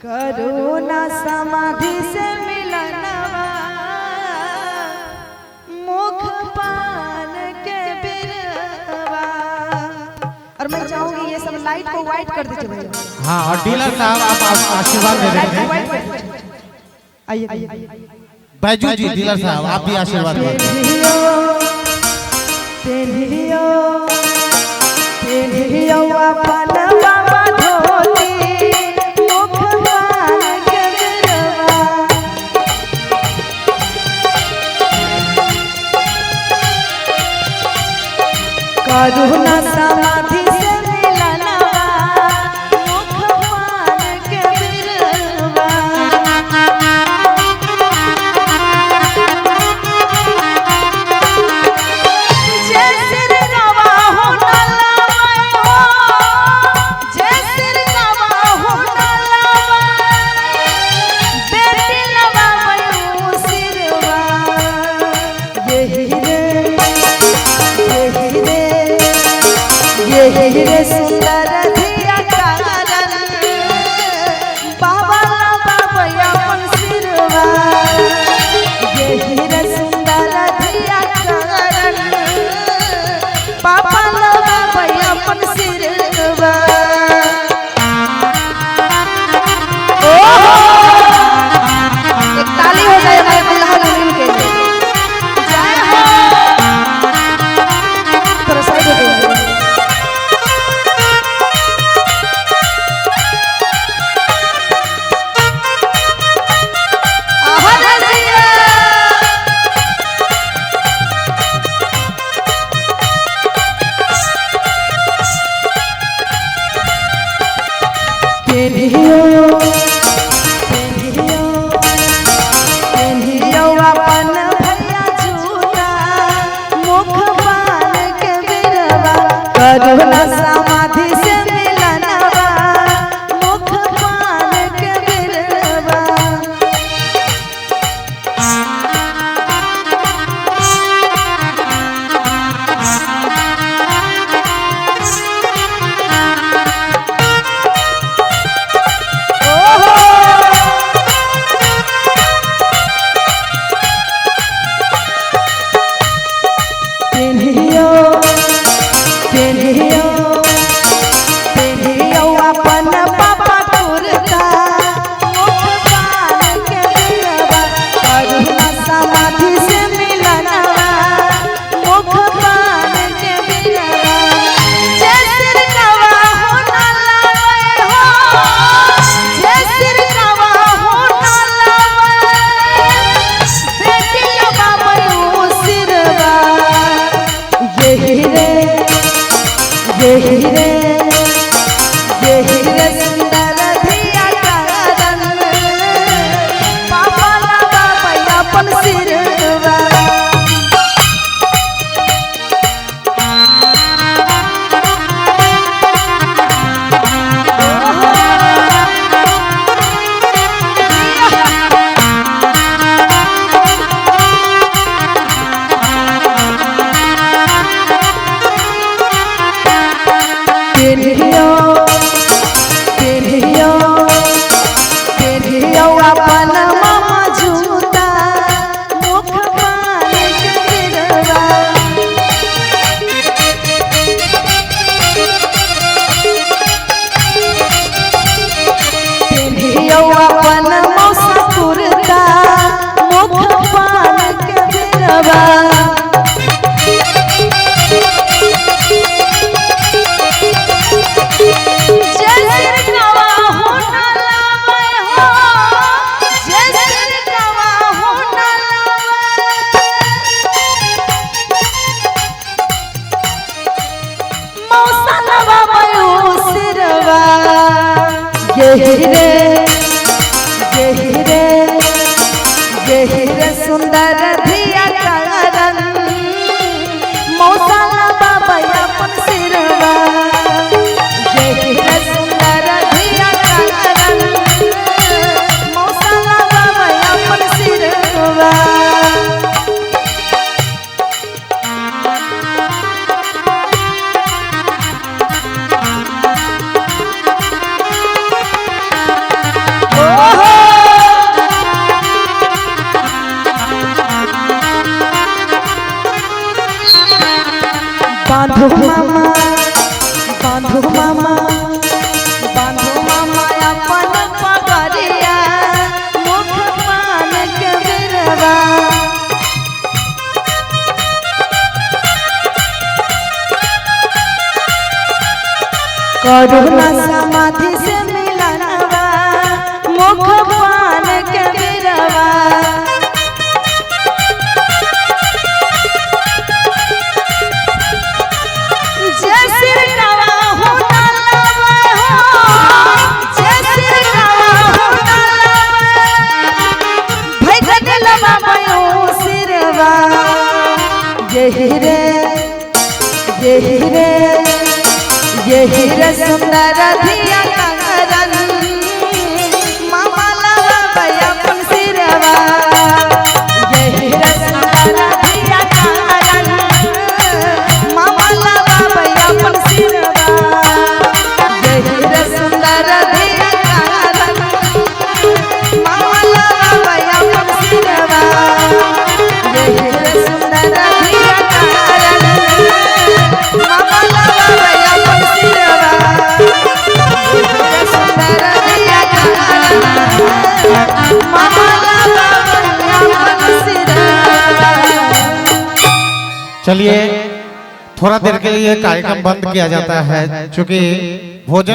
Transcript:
करुणा समाधि से मिलनवा मुख पान के बिरवा। और मैं चाहूंगी ये सब लाइट को व्हाइट कर दीजिए भैया। हाँ, और डीलर साहब आप आशीर्वाद दे रहे हैं। आइए बैजू जी, डीलर साहब आप भी आशीर्वाद दें। करुणा समाधि से मिलनवा मुख पान के बिरवा। जय सिर गवा हो नलवाई हो, जय सिर गवा हो नलवाई, बेटी लवाई सिरवा। यही रे सुंदर धिया कारण बाबा बाबा अपन सिरवा। यही रे सुंदर धिया कारण बाबा बाबा अपन सिरवा। एक ताली हो जाए हमारे अल्लाह नबी के लिए। जय हो। थोड़ा साइड हो जाइए। करुणा समाधि से मिलनवा मुख पान के बिरवा। यही रे सुंदर धिया कारण बाबा बाबा अपन सिरवा। अपन मामा झूठा मुख पान के बिरवा। अपन मौसा कुर्ता मुख पान के बिरवा। यही रे सुंदर धिया कारण मौसा बाबा अपन सिरवा। यही रे सुंदर धिया कारण मौसा बाबा अपन सिरवा। बांधो मामा बांधो मामा बांधो मामा अपन पगड़िया मुख पान के बिरवा करुणा समाधि से मिलनवा मुख पान के बिरवा जय सिर गवा हो नलवा जय सिर गवा हो नलवा भई गलवा भयो सिरवा यही रे सुंदर धिया कंगरन मामा लगा भैया अपन सिरवा यही रे सुंदर धिया कंगरन मामा लगा भैया अपन सिरवा यही रे सुंदर धिया कंगरन मामा लगा भैया अपन सिरवा यही रे सुंदर धिया कंगरन मामा लगा भैया अपन सिरवा सुंदर धिया कंगरन मामा लगा भैया अपन सिरवा। चलिए थोड़ा देर के लिए कार्यक्रम बंद किया जाता है, क्योंकि भोजन